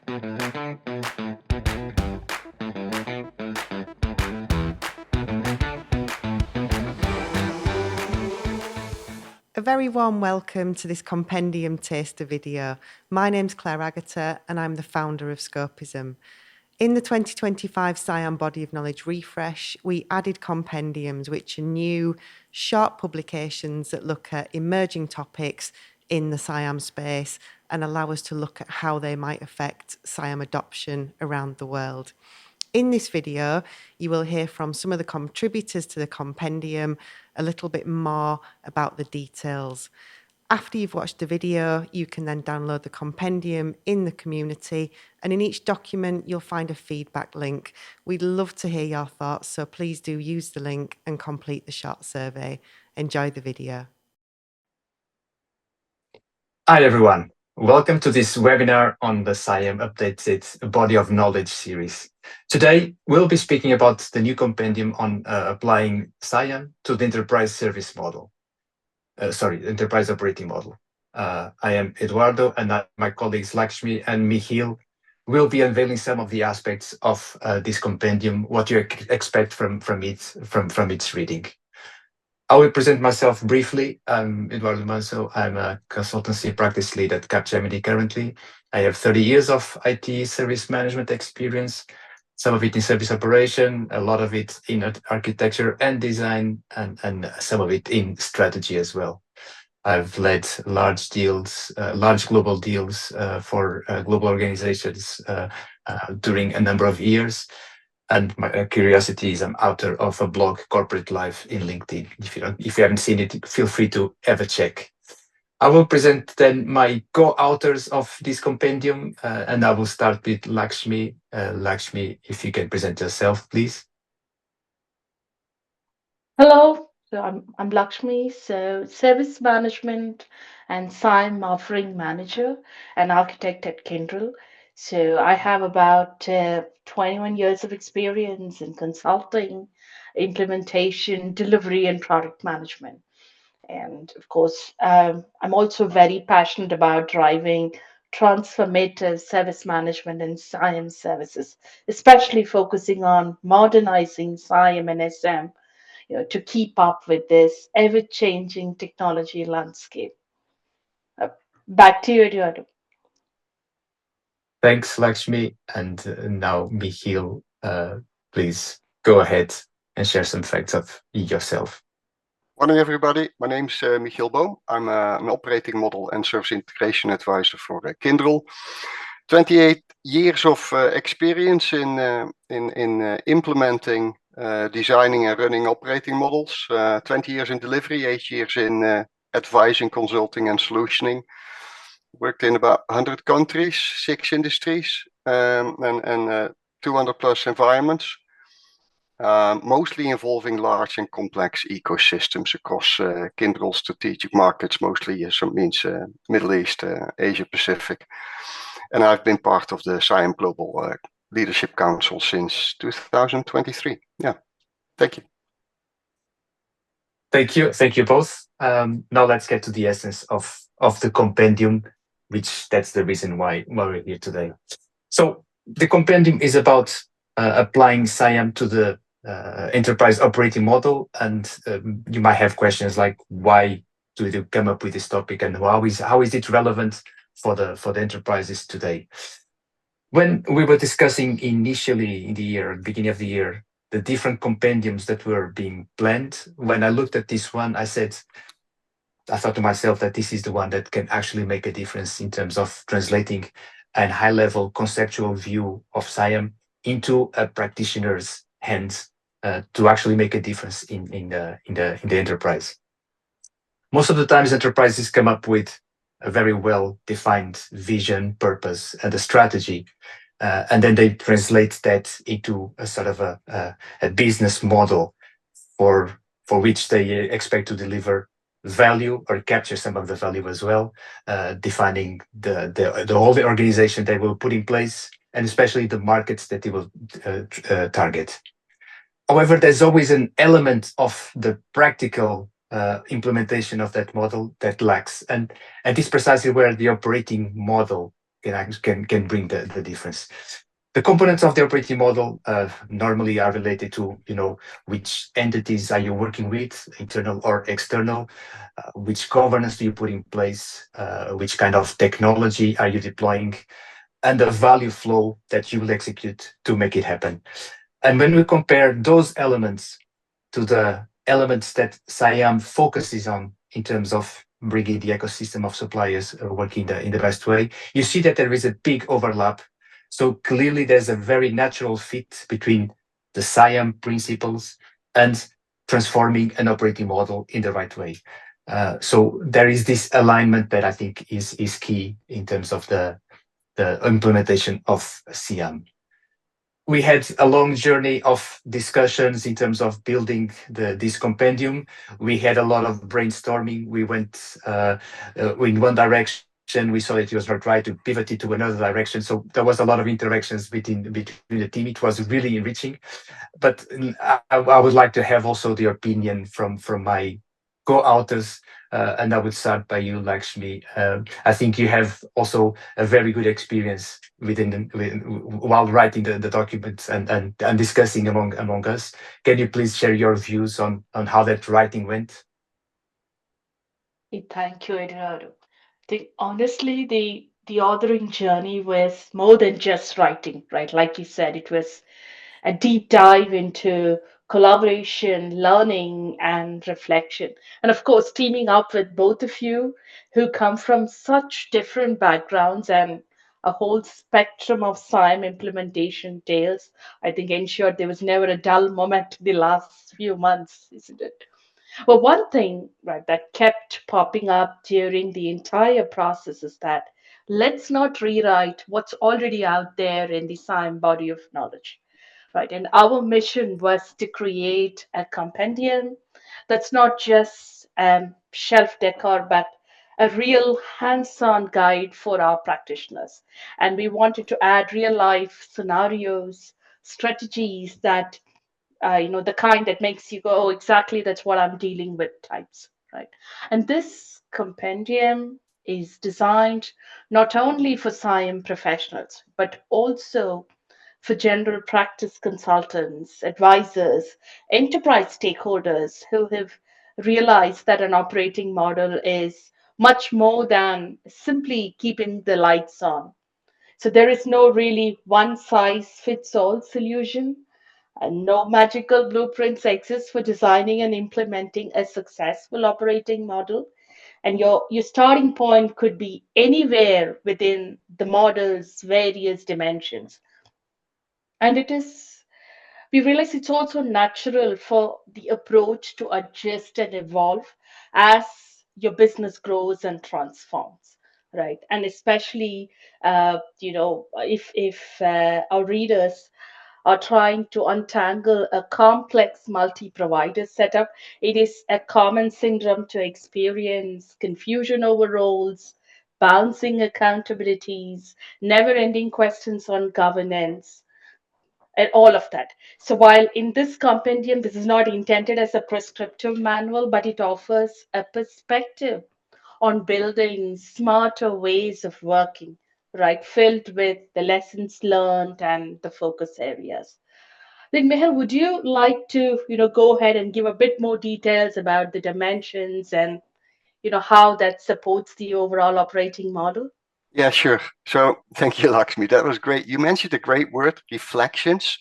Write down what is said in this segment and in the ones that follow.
A very warm welcome to this compendium taster video. My name's Claire Agata and I'm the founder of Scopism. In the 2025 SIAM Body of Knowledge refresh, we added compendiums, which are new, short publications that look at emerging topics in the SIAM space and allow us to look at how they might affect SIAM adoption around the world. In this video, you will hear from some of the contributors to the compendium, a little bit more about the details. After you've watched the video, you can then download the compendium in the community, and in each document, you'll find a feedback link. We'd love to hear your thoughts, so please do use the link and complete the short survey. Enjoy the video. Hi, everyone. Welcome to this webinar on the SIAM Updated Body of Knowledge series. Today, we'll be speaking about the new compendium on applying SIAM to the Enterprise Service Model. Enterprise Operating Model. I am Eduardo, and my colleagues Lakshmi and Michiel will be unveiling some of the aspects of this compendium, what you expect from its reading. I will present myself briefly. I'm Eduardo Mansoe. I'm a consultancy practice lead at Capgemini currently. I have 30 years of IT service management experience, some of it in service operation, a lot of it in architecture and design, and some of it in strategy as well. I've led large deals, large global deals for global organizations during a number of years. And my curiosity is I'm author of a blog, Corporate Life, in LinkedIn. If you haven't seen it, feel free to have a check. I will present then my co-authors of this compendium, and I will start with Lakshmi. Lakshmi, if you can present yourself, please. Hello, so I'm Lakshmi, so Service Management and SIAM Offering Manager and Architect at Kyndryl. So I have about 21 years of experience in consulting, implementation, delivery, and product management. And of course, I'm also very passionate about driving transformative service management and SIAM services, especially focusing on modernizing SIAM and SM, to keep up with this ever-changing technology landscape. Back to you, Eduardo. Thanks, Lakshmi. And now, Michiel, please go ahead and share some facts of yourself. Morning, everybody. My name's Michiel Boom. I'm an operating model and service integration advisor for Kyndryl. 28 years of experience in implementing, designing and running operating models. 20 years in delivery, 8 years in advising, consulting and solutioning. Worked in about 100 countries, 6 industries, and 200 plus environments. Mostly involving large and complex ecosystems across Kyndryl strategic markets, mostly so it means Middle East, Asia Pacific. And I've been part of the SIAM Global Leadership Council since 2023. Yeah, thank you. Thank you both. Now let's get to the essence of the compendium, which that's the reason why we're here today. So the compendium is about applying SIAM to the Enterprise Operating Model, and you might have questions like, why do you come up with this topic, and how is it relevant for the enterprises today? When we were discussing initially in the year, beginning of the year, the different compendiums that were being planned, when I looked at this one, I thought to myself that this is the one that can actually make a difference in terms of translating a high-level conceptual view of SIAM into a practitioner's hands to actually make a difference in the enterprise. Most of the times, enterprises come up with a very well-defined vision, purpose, and a strategy, and then they translate that into a sort of a business model for which they expect to deliver value or capture some of the value as well, defining the whole organization they will put in place, and especially the markets that they will target. However, there's always an element of the practical implementation of that model that lacks, and this is precisely where the operating model can bring the difference. The components of the operating model normally are related to, which entities are you working with, internal or external, which governance do you put in place, which kind of technology are you deploying, and the value flow that you will execute to make it happen. And when we compare those elements to the elements that SIAM focuses on in terms of bringing the ecosystem of suppliers working in the best way, you see that there is a big overlap. So clearly there's a very natural fit between the SIAM principles and transforming an operating model in the right way. So there is this alignment that I think is key in terms of the implementation of SIAM. We had a long journey of discussions in terms of building this compendium. We had a lot of brainstorming. We went in one direction. We saw that it was not right to pivot it to another direction. So there was a lot of interactions between the team. It was really enriching. But I would like to have also the opinion from my co-authors, and I would start by you, Lakshmi. I think you have also a very good experience while writing the documents and discussing among us. Can you please share your views on how that writing went? Thank you, Eduardo. Honestly, the authoring journey was more than just writing, right? Like you said, it was a deep dive into collaboration, learning, and reflection. And of course, teaming up with both of you who come from such different backgrounds and a whole spectrum of SIAM implementation tales, I think ensured there was never a dull moment the last few months, isn't it? Well, one thing, right, that kept popping up during the entire process is that let's not rewrite what's already out there in the SIAM body of knowledge, right? And our mission was to create a compendium that's not just shelf decor, but a real hands-on guide for our practitioners. And we wanted to add real-life scenarios, strategies that the kind that makes you go, oh, exactly, that's what I'm dealing with types, right? And this compendium is designed not only for SIAM professionals, but also for general practice consultants, advisors, enterprise stakeholders who have realized that an operating model is much more than simply keeping the lights on. So there is no really one size fits all solution, and no magical blueprints exist for designing and implementing a successful operating model. And your starting point could be anywhere within the model's various dimensions. And we realize it's also natural for the approach to adjust and evolve as your business grows and transforms, right? And especially, if our readers are trying to untangle a complex multi-provider setup, it is a common syndrome to experience confusion over roles, bouncing accountabilities, never-ending questions on governance, and all of that. So while in this compendium, this is not intended as a prescriptive manual, but it offers a perspective on building smarter ways of working, right? Filled with the lessons learned and the focus areas. Then, Michael, would you like to, go ahead and give a bit more details about the dimensions and, how that supports the overall operating model? Yeah, sure. So thank you, Lakshmi. That was great. You mentioned a great word, reflections.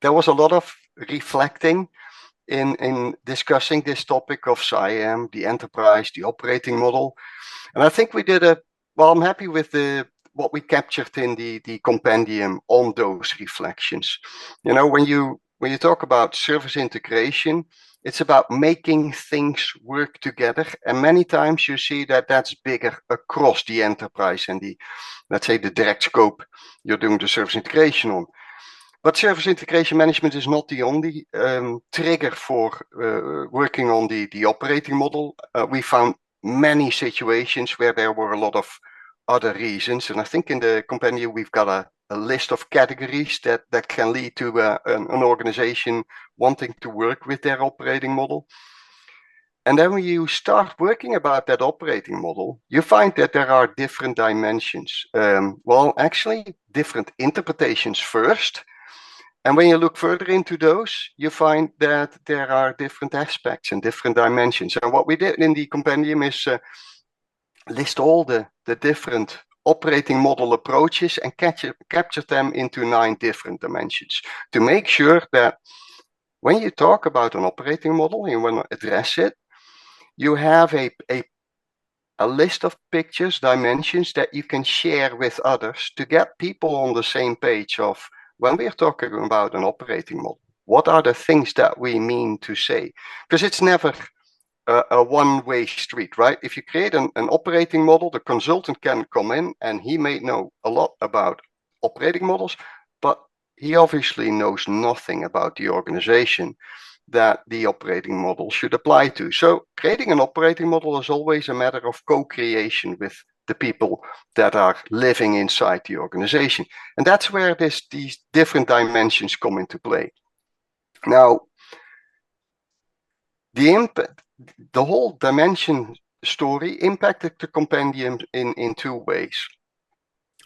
There was a lot of reflecting in discussing this topic of SIAM, the enterprise, the operating model. And I think we did I'm happy with what we captured in the compendium on those reflections. When you talk about service integration, it's about making things work together. And many times you see that that's bigger across the enterprise and let's say the direct scope you're doing the service integration on. But service integration management is not the only trigger for working on the operating model. We found many situations where there were a lot of other reasons. And I think in the compendium, we've got a list of categories that can lead to an organization wanting to work with their operating model. And then when you start working about that operating model, you find that there are different dimensions. Well, actually, different interpretations first. And when you look further into those, you find that there are different aspects and different dimensions. And what we did in the compendium is list all the different operating model approaches and capture them into 9 different dimensions to make sure that when you talk about an operating model and you want to address it, you have a list of pictures, dimensions that you can share with others to get people on the same page of when we're talking about an operating model, what are the things that we mean to say? Because it's never a one-way street, right? If you create an operating model, the consultant can come in and he may know a lot about operating models, but he obviously knows nothing about the organization that the operating model should apply to. So creating an operating model is always a matter of co-creation with the people that are living inside the organization. And that's where these different dimensions come into play. Now, the whole dimension story impacted the compendium in 2 ways.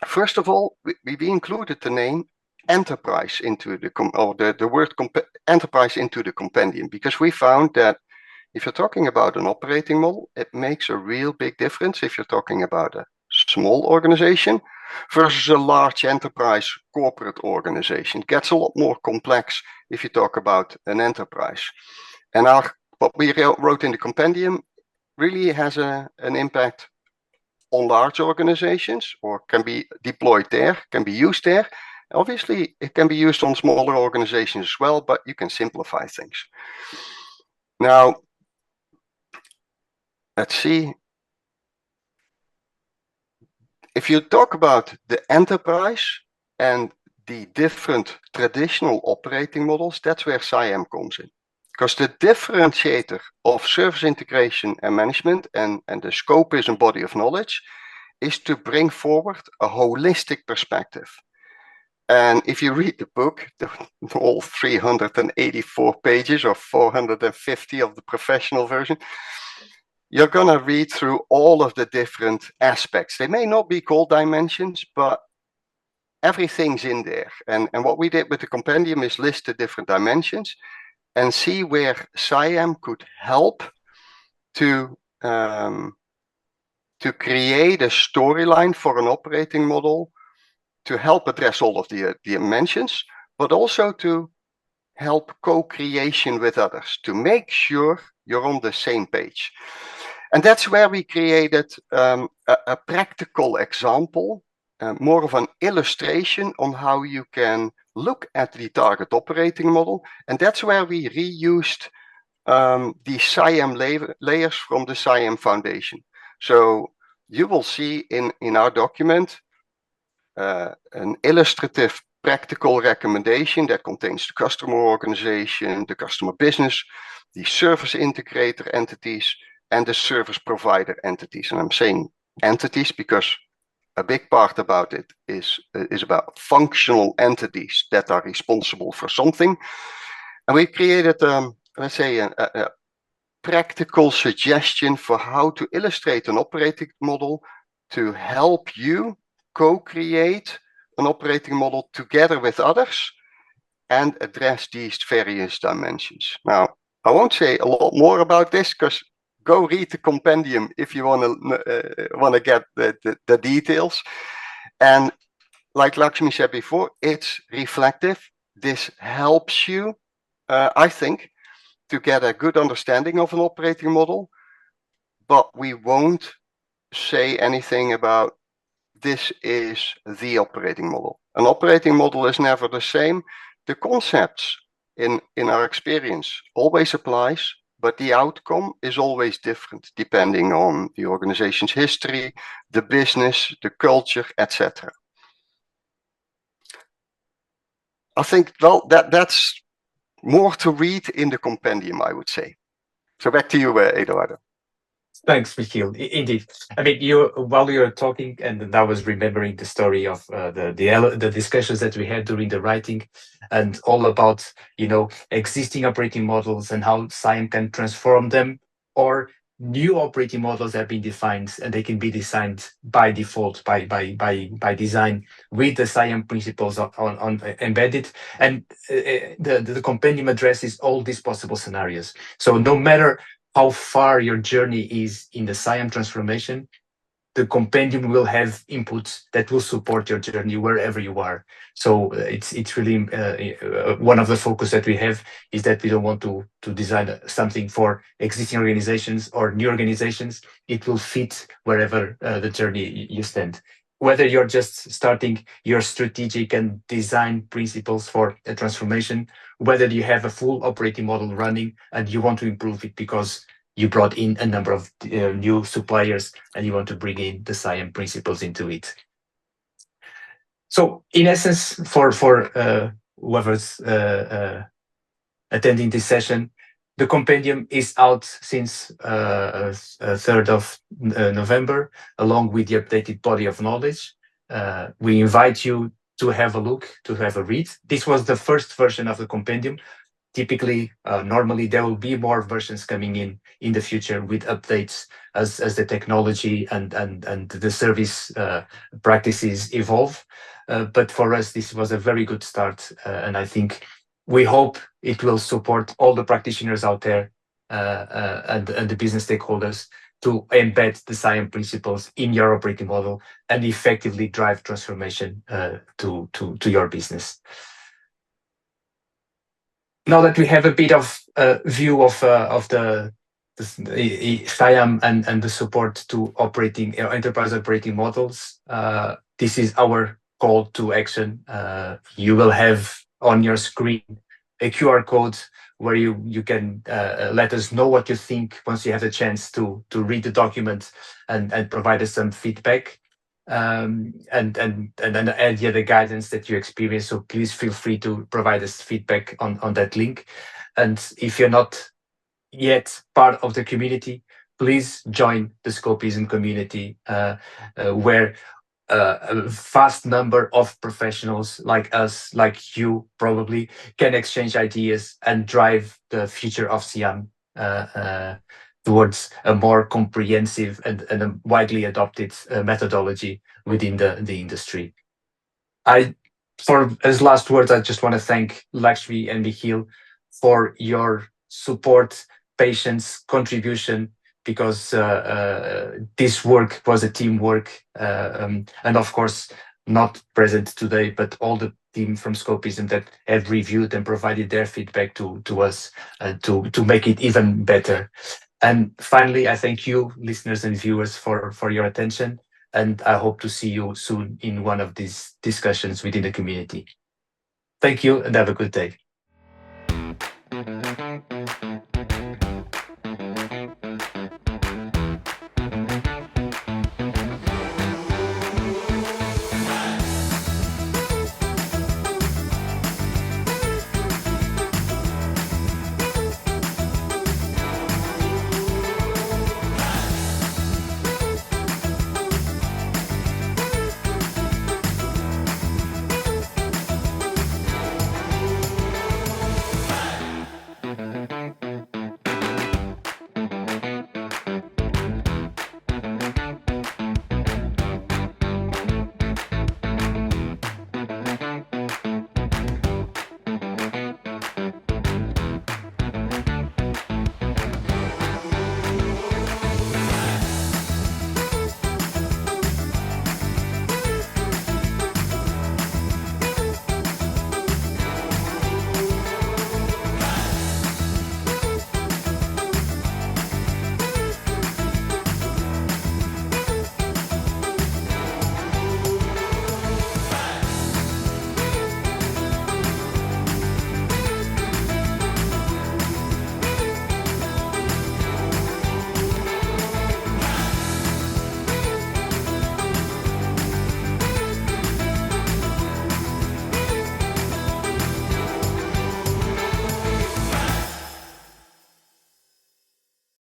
First of all, we included the name enterprise into the word enterprise into the compendium, because we found that if you're talking about an operating model, it makes a real big difference if you're talking about a small organization versus a large enterprise corporate organization. It gets a lot more complex if you talk about an enterprise. And what we wrote in the compendium really has an impact on large organizations, or can be deployed there, can be used there. Obviously, it can be used on smaller organizations as well, but you can simplify things. Now, let's see. If you talk about the enterprise and the different traditional operating models, that's where SIAM comes in. Because the differentiator of service integration and management, and the scope is a body of knowledge, is to bring forward a holistic perspective. And if you read the book, all 384 pages or 450 of the professional version, you're going to read through all of the different aspects. They may not be called dimensions, but everything's in there. And what we did with the compendium is list the different dimensions and see where SIAM could help to create a storyline for an operating model to help address all of the dimensions, but also to help co-creation with others, to make sure you're on the same page. And that's where we created a practical example, more of an illustration on how you can look at the target operating model. And that's where we reused the SIAM layers from the SIAM Foundation. So you will see in our document an illustrative practical recommendation that contains the customer organization, the customer business, the service integrator entities, and the service provider entities. And I'm saying entities because a big part about it is about functional entities that are responsible for something. And we created, let's say, a practical suggestion for how to illustrate an operating model to help you co-create an operating model together with others and address these various dimensions. Now, I won't say a lot more about this because go read the compendium if you want to get the details. And like Lakshmi said before, it's reflective. This helps you, I think, to get a good understanding of an operating model, but we won't say anything about this is the operating model. An operating model is never the same. The concepts in our experience always applies, but the outcome is always different depending on the organization's history, the business, the culture, etc. I think, well, that's more to read in the compendium, I would say. So back to you, Eduardo. Thanks, Michiel. Indeed. I mean, while you were talking, and I was remembering the story of the discussions that we had during the writing, and all about existing operating models and how SIAM can transform them or new operating models have been defined, and they can be designed by default, by design, with the SIAM principles on embedded. And the compendium addresses all these possible scenarios. So no matter how far your journey is in the SIAM transformation, the compendium will have inputs that will support your journey wherever you are. So it's really one of the focus that we have is that we don't want to design something for existing organizations or new organizations. It will fit wherever the journey you stand. Whether you're just starting your strategic and design principles for a transformation, whether you have a full operating model running and you want to improve it because you brought in a number of new suppliers and you want to bring in the SIAM principles into it. So in essence, for whoever's attending this session, the compendium is out since 3rd of November, along with the updated body of knowledge. We invite you to have a look, to have a read. This was the first version of the compendium. Typically, normally there will be more versions coming in the future with updates as the technology and the service practices evolve. But for us, this was a very good start, and I think we hope it will support all the practitioners out there and the business stakeholders to embed the SIAM principles in your operating model and effectively drive transformation to your business. Now that we have a bit of view of the SIAM and the support to operating enterprise operating models, this is our call to action. You will have on your screen a QR code where you can let us know what you think once you have the chance to read the document and provide us some feedback. And then add the other guidance that you experience. So please feel free to provide us feedback on that link. And if you're not yet part of the community, please join the Scopism community, where a vast number of professionals like us, like you probably, can exchange ideas and drive the future of SIAM towards a more comprehensive and a widely adopted methodology within the industry. For as last words, I just want to thank Lakshmi and Michiel for your support, patience, contribution, because this work was a teamwork, and of course, not present today, but all the team from Scopism that have reviewed and provided their feedback to us to make it even better. And finally, I thank you, listeners and viewers, for your attention. And I hope to see you soon in one of these discussions within the community. Thank you and have a good day.